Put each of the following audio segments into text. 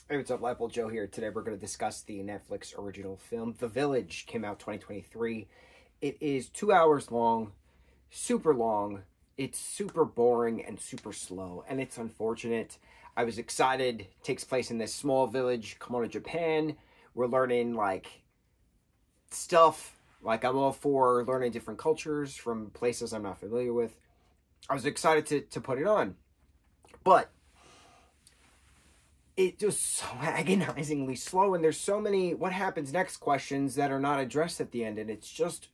Hey, what's up, lightboltjoe here. Today we're going to discuss the Netflix original film, The Village, came out 2023. It is 2 hours long, super long. It's super boring and super slow, and it's unfortunate. I was excited. It takes place in this small village, Kimono, Japan. We're learning, like, stuff. Like, I'm all for learning different cultures from places I'm not familiar with. I was excited to put it on. But it was so agonizingly slow, and there's so many what happens next questions that are not addressed at the end, and it's just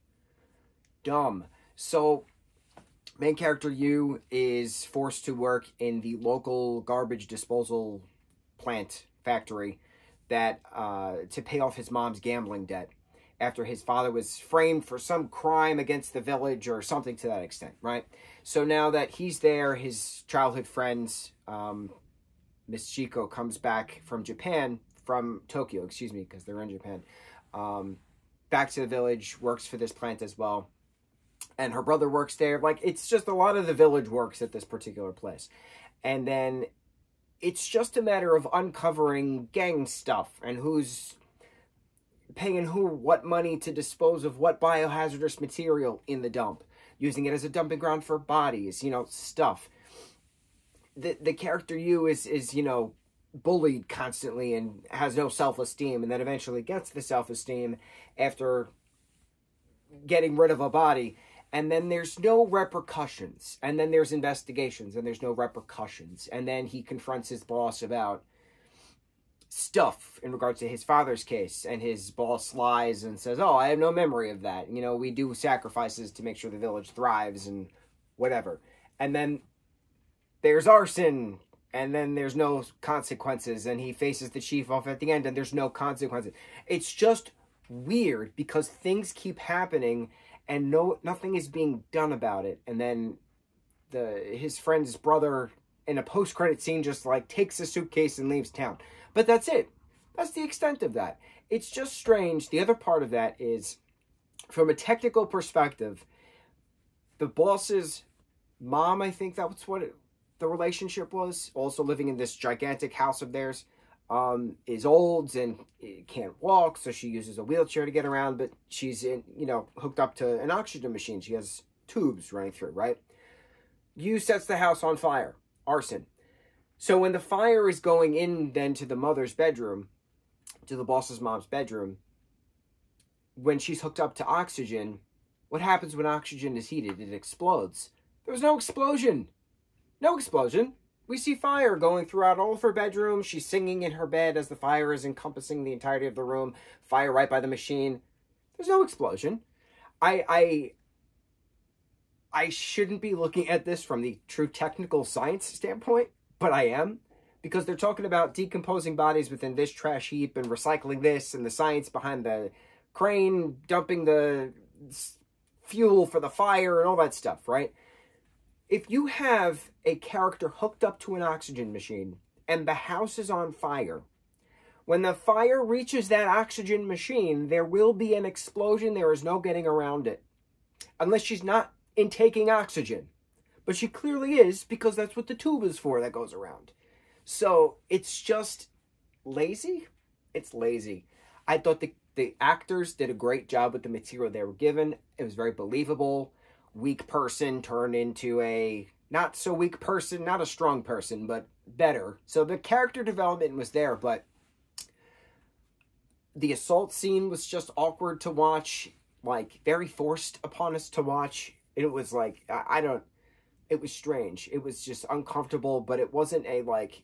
dumb. So, main character Yu is forced to work in the local garbage disposal plant factory that to pay off his mom's gambling debt after his father was framed for some crime against the village or something to that extent, right? So now that he's there, his childhood friends, Miss Chico, comes back from Tokyo, excuse me, because they're in Japan, back to the village, works for this plant as well. And her brother works there. Like, it's just a lot of the village works at this particular place. And then it's just a matter of uncovering gang stuff and who's paying who what money to dispose of what biohazardous material in the dump, using it as a dumping ground for bodies, stuff. The character Yu is bullied constantly and has no self-esteem, and then eventually gets the self-esteem after getting rid of a body. And then there's no repercussions. And then there's investigations, and there's no repercussions. And then he confronts his boss about stuff in regards to his father's case, and his boss lies and says, oh, I have no memory of that. We do sacrifices to make sure the village thrives and whatever. And then there's arson, and then there's no consequences, and he faces the chief off at the end, and there's no consequences. It's just weird because things keep happening, and nothing is being done about it. And then his friend's brother, in a post-credit scene, just, like, takes a suitcase and leaves town. But that's it. That's the extent of that. It's just strange. The other part of that is, from a technical perspective, the boss's mom, I think that's what the relationship was, also living in this gigantic house of theirs, is old and can't walk, so she uses a wheelchair to get around, but she's hooked up to an oxygen machine. She has tubes running through, right? Yu sets the house on fire. Arson. So when the fire is going in then to the mother's bedroom, to the boss's mom's bedroom, when she's hooked up to oxygen, what happens when oxygen is heated? It explodes. There was no explosion. No explosion. We see fire going throughout all of her bedroom. She's singing in her bed as the fire is encompassing the entirety of the room. Fire right by the machine. There's no explosion. I shouldn't be looking at this from the true technical science standpoint, but I am, because they're talking about decomposing bodies within this trash heap and recycling this and the science behind the crane dumping the fuel for the fire and all that stuff, right? If you have a character hooked up to an oxygen machine and the house is on fire, when the fire reaches that oxygen machine, there will be an explosion. There is no getting around it. Unless she's not intaking oxygen. But she clearly is, because that's what the tube is for that goes around. So it's just lazy. It's lazy. I thought the actors did a great job with the material they were given. It was very believable. Weak person turned into a not so weak person, not a strong person, but better. So the character development was there, but the assault scene was just awkward to watch, like very forced upon us to watch. It was like, it was strange. It was just uncomfortable, but it wasn't a, like,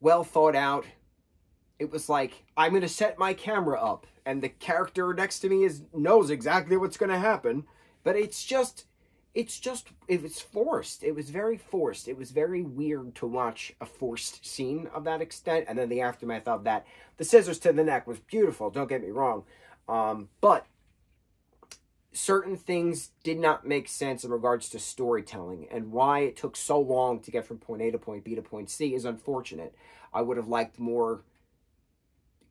well thought out. It was like, I'm going to set my camera up, and the character next to me knows exactly what's going to happen. But it was forced. It was very forced. It was very weird to watch a forced scene of that extent. And then the aftermath of that, the scissors to the neck was beautiful, don't get me wrong. But certain things did not make sense in regards to storytelling, and why it took so long to get from point A to point B to point C is unfortunate. I would have liked more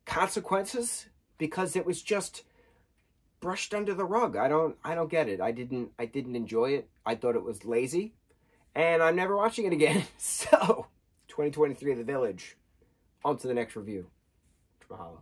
consequences, because it was just brushed under the rug. I don't get it. I didn't enjoy it. I thought it was lazy, and I'm never watching it again. So 2023 The Village, On to the next review. Mahalo.